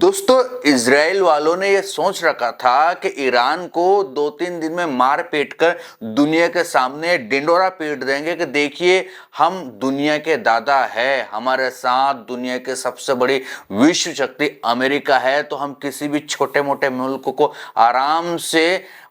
दोस्तों, इजराइल वालों ने यह सोच रखा था कि ईरान को 2-3 दिन में मार पीट कर दुनिया के सामने डिंडोरा पीट देंगे कि देखिए हम दुनिया के दादा है, हमारे साथ दुनिया के सबसे बड़ी विश्व शक्ति अमेरिका है, तो हम किसी भी छोटे मोटे मुल्क को आराम से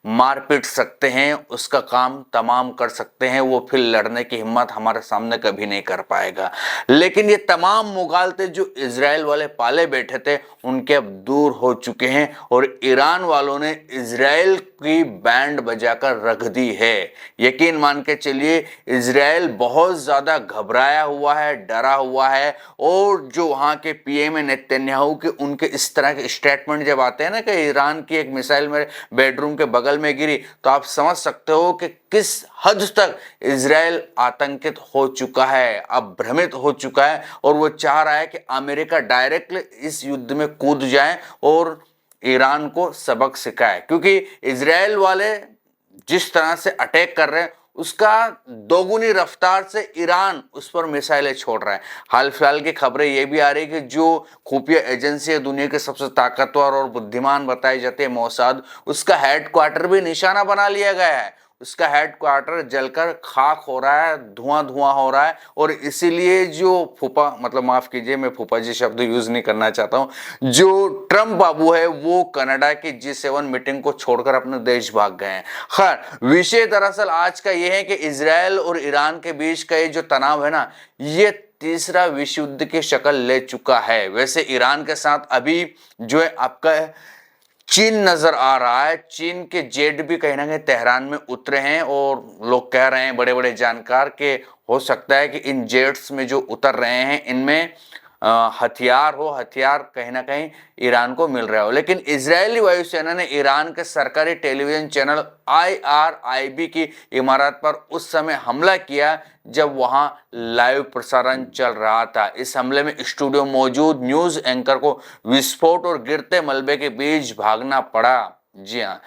मार पीट सकते हैं, उसका काम तमाम कर सकते हैं, वो फिर लड़ने की हिम्मत हमारे सामने कभी नहीं कर पाएगा। लेकिन ये तमाम मुगालते जो इजराइल वाले पाले बैठे थे उनके अब दूर हो चुके हैं और ईरान वालों ने इजराइल की बैंड बजाकर रख दी है। यकीन मान के चलिए, इजराइल बहुत ज्यादा घबराया हुआ है, डरा हुआ है। और जो वहां के पीएम नेतन्याहू के उनके इस तरह के स्टेटमेंट जब आते हैं ना कि ईरान की एक मिसाइल मेरे बेडरूम के बगल में गिरी, तो आप समझ सकते हो कि किस हद तक इजराइल आतंकित हो चुका है, अब भ्रमित हो चुका है और वो चाह रहा है कि अमेरिका डायरेक्टली इस युद्ध में कूद जाए और ईरान को सबक सिखाए। क्योंकि इजराइल वाले जिस तरह से अटैक कर रहे हैं उसका दोगुनी रफ्तार से ईरान उस पर मिसाइलें छोड़ रहा है। हाल फिलहाल की खबरें ये भी आ रही है कि जो खुफिया एजेंसी है, दुनिया के सबसे ताकतवर और बुद्धिमान बताई जाती है मोसाद, उसका हेडक्वार्टर भी निशाना बना लिया गया है। उसका हेडक्वार्टर जलकर खाक हो रहा है, धुआं धुआं हो रहा है। और इसीलिए जो फूफा, मतलब माफ कीजिए मैं फूफा जी शब्द यूज नहीं करना चाहता हूं, जो ट्रम्प बाबू है वो कनाडा की G7 मीटिंग को छोड़कर अपने देश भाग गए हैं। खैर, विषय दरअसल आज का ये है कि इजराइल और ईरान के बीच का ये जो तनाव है ना, ये तीसरा विश्व युद्ध की शक्ल ले चुका है। वैसे ईरान के साथ अभी जो है आपका चीन नजर आ रहा है। चीन के जेट भी कहीं ना कहीं तेहरान में उतरे हैं और लोग कह रहे हैं, बड़े बड़े जानकार, के हो सकता है कि इन जेट्स में जो उतर रहे हैं इनमें हथियार कहीं ना कहीं ईरान को मिल रहा हो। लेकिन इजरायली वायुसेना ने ईरान के सरकारी टेलीविजन चैनल IRIB की इमारत पर उस समय हमला किया जब वहां लाइव प्रसारण चल रहा था। इस हमले में स्टूडियो मौजूद न्यूज एंकर को विस्फोट और गिरते मलबे के बीच भागना पड़ा। जी हाँ,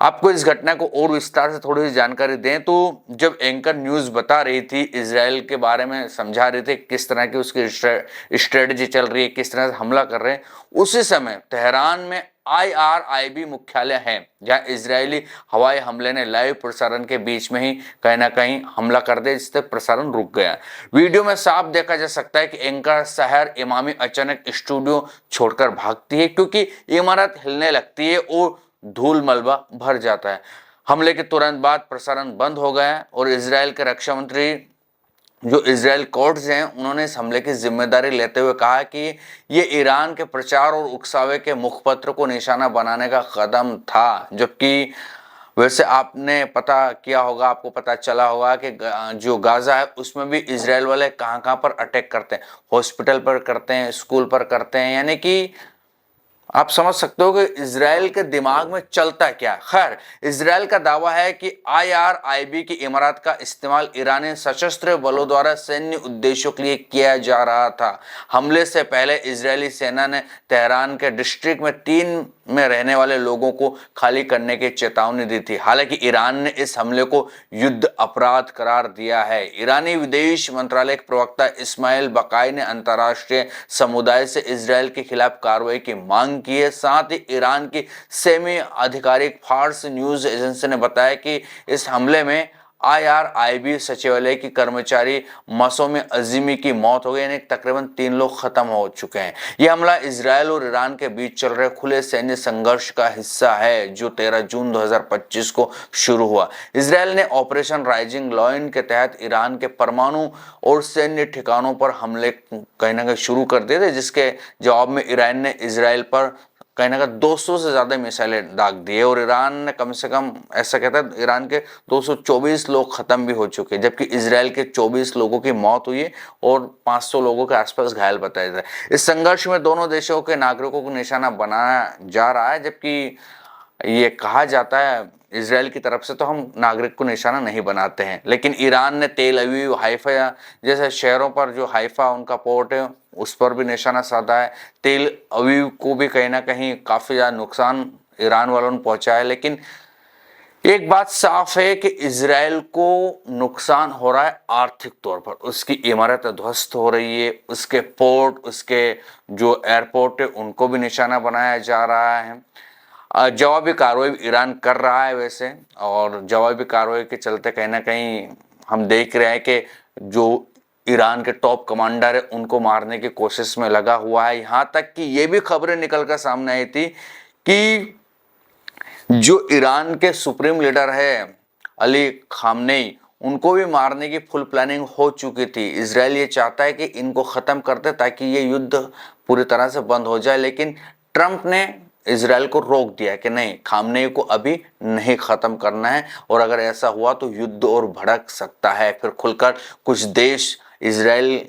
आपको इस घटना को और विस्तार से थोड़ी सी जानकारी दें तो जब एंकर न्यूज बता रही थी, इजराइल के बारे में समझा रहे थे किस तरह की उसकी स्ट्रेटजी चल रही है, किस तरह से हमला कर रहे हैं, उसी समय तेहरान में IRIB मुख्यालय है जहां इजरायली हवाई हमले ने लाइव प्रसारण के बीच में ही कहीं ना कहीं हमला कर दिया, जिससे प्रसारण रुक गया। वीडियो में साफ देखा जा सकता है कि एंकर शहर इमामी अचानक स्टूडियो छोड़कर भागती है क्योंकि इमारत हिलने लगती है और धूल मलबा भर जाता है। हमले के तुरंत बाद प्रसारण बंद हो गया और इजराइल के रक्षा मंत्री जो इजराइल कोर्ट्स हैं उन्होंने इस हमले की जिम्मेदारी लेते हुए कहा कि ये ईरान के प्रचार और उकसावे के मुखपत्र को निशाना बनाने का कदम था। जबकि वैसे आपने पता किया होगा, आपको पता चला होगा कि जो गाजा है उसमें भी इजराइल वाले कहां कहां पर अटैक करते हैं, हॉस्पिटल पर करते हैं, स्कूल पर करते हैं, यानी कि आप समझ सकते हो कि इजराइल के दिमाग में चलता क्या। खैर, इजराइल का दावा है कि IRIB की इमारत का इस्तेमाल ईरानी सशस्त्र बलों द्वारा सैन्य उद्देश्यों के लिए किया जा रहा था। हमले से पहले इजरायली सेना ने तेहरान के डिस्ट्रिक्ट में 3 में रहने वाले लोगों को खाली करने की चेतावनी दी थी। हालांकि ईरान ने इस हमले को युद्ध अपराध करार दिया है। ईरानी विदेश मंत्रालय के प्रवक्ता इस्माइल बकाई ने अंतर्राष्ट्रीय समुदाय से इजराइल के खिलाफ कार्रवाई की मांग की है। साथ ही ईरान की सेमी आधिकारिक फार्स न्यूज एजेंसी ने बताया कि इस हमले में IRIB सचिवालय की कर्मचारी मसूम अजीमी की मौत हो गई, यानी तकरीबन 3 लोग खत्म हो चुके हैं। यह हमला इजराइल और ईरान के बीच चल रहे खुले सैन्य संघर्ष का हिस्सा है जो 13 जून 2025 को शुरू हुआ। इजराइल ने ऑपरेशन राइजिंग लॉयन के तहत ईरान के परमाणु और सैन्य ठिकानों पर हमले कहीं ना कहीं शुरू कर दिए थे, जिसके जवाब में ईरान ने इजराइल पर कहीं ना कहीं 200 से ज्यादा मिसाइलें दाग दी है और ईरान ने कम से कम, ऐसा कहता है, ईरान के 224 लोग खत्म भी हो चुके हैं, जबकि इजराइल के 24 लोगों की मौत हुई है और 500 लोगों के आसपास घायल बताया जाता है। इस संघर्ष में दोनों देशों के नागरिकों को निशाना बनाया जा रहा है, जबकि ये कहा जाता है इजराइल की तरफ से तो हम नागरिक को निशाना नहीं बनाते हैं, लेकिन ईरान ने तेल अवीव, हाइफा जैसे शहरों पर, जो हाइफा उनका पोर्ट है, उस पर भी निशाना साधा है। तेल अवीव को भी कहीं ना कहीं काफ़ी ज़्यादा नुकसान ईरान वालों ने पहुंचा है। लेकिन एक बात साफ है कि इजराइल को नुकसान हो रहा है आर्थिक तौर पर, उसकी इमारत ध्वस्त हो रही है, उसके पोर्ट, उसके जो एयरपोर्ट है उनको भी निशाना बनाया जा रहा है। जवाबी कार्रवाई ईरान कर रहा है वैसे, और जवाबी कार्रवाई के चलते कहीं ना कहीं हम देख रहे हैं कि जो ईरान के टॉप कमांडर है उनको मारने की कोशिश में लगा हुआ है। यहाँ तक कि ये भी खबरें निकल कर सामने आई थी कि जो ईरान के सुप्रीम लीडर है अली खामनेई, उनको भी मारने की फुल प्लानिंग हो चुकी थी। इजराइल ये चाहता है कि इनको ख़त्म कर दे ताकि ये युद्ध पूरी तरह से बंद हो जाए, लेकिन ट्रंप ने इजराइल को रोक दिया कि नहीं, खामनेई को अभी नहीं ख़त्म करना है, और अगर ऐसा हुआ तो युद्ध और भड़क सकता है। फिर खुलकर कुछ देश इजराइल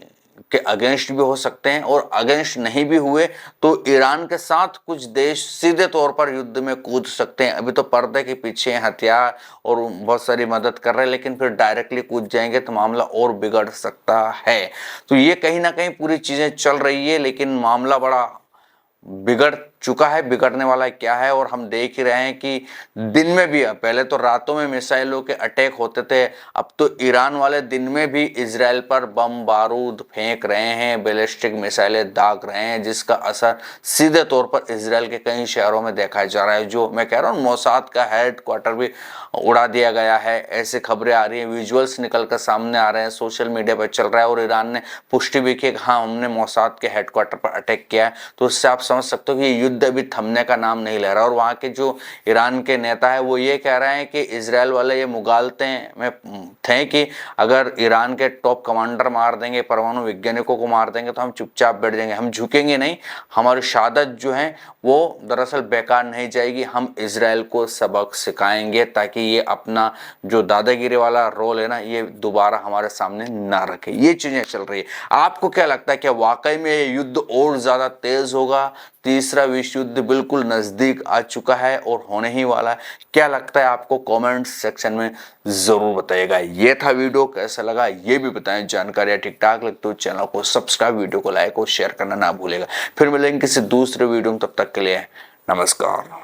के अगेंस्ट भी हो सकते हैं, और अगेंस्ट नहीं भी हुए तो ईरान के साथ कुछ देश सीधे तौर पर युद्ध में कूद सकते हैं। अभी तो पर्दे के पीछे हथियार और बहुत सारी मदद कर रहे हैं, लेकिन फिर डायरेक्टली कूद जाएंगे तो मामला और बिगड़ सकता है। तो ये कहीं ना कहीं पूरी चीज़ें चल रही है, लेकिन मामला बड़ा बिगड़ चुका है। बिगड़ने वाला क्या है, और हम देख ही रहे हैं कि दिन में भी, पहले तो रातों में मिसाइलों के अटैक होते थे, अब तो ईरान वाले दिन में भी इजराइल पर बम बारूद फेंक रहे हैं, बैलिस्टिक मिसाइलें दाग रहे हैं, जिसका असर सीधे तौर पर इजराइल के कई शहरों में देखा जा रहा है। जो मैं कह रहा हूँ, मोसाद का हेड क्वार्टर भी उड़ा दिया गया है, ऐसी खबरें आ रही हैं, विजुअल्स निकल कर सामने आ रहे हैं, सोशल मीडिया पर चल रहा है, और ईरान ने पुष्टि भी की कि हाँ, हमने मोसाद के हेड क्वार्टर पर अटैक किया है। तो उससे आप समझ सकते हो कि युद्ध अभी थमने का नाम नहीं ले रहा। और वहाँ के जो ईरान के नेता है वो ये कह रहे हैं कि इजराइल वाले ये मुगालते में थे कि अगर ईरान के टॉप कमांडर मार देंगे, परमाणु वैज्ञानिकों को मार देंगे, तो हम चुपचाप बैठ जाएंगे, हम झुकेंगे नहीं, हमारी शहादत जो है वो दरअसल बेकार नहीं जाएगी, हम इजराइल को सबक सिखाएंगे ताकि ये अपना जो दादागिरी वाला रोल है ना, ये दोबारा हमारे सामने ना रखे। ये चीजें चल रही है। आपको क्या लगता है, क्या वाकई में ये युद्ध और ज्यादा तेज होगा? तीसरा विश्व युद्ध बिल्कुल नजदीक आ चुका है और होने ही वाला है। क्या लगता है आपको? कमेंट सेक्शन में जरूर बताइएगा। ये था वीडियो, कैसा लगा ये भी बताएं। जानकारी ठीक ठाक लगती तो चैनल को सब्सक्राइब, वीडियो को लाइक और शेयर करना ना भूलेगा। फिर मिलेंगे किसी दूसरे वीडियो में, तब तक के लिए नमस्कार।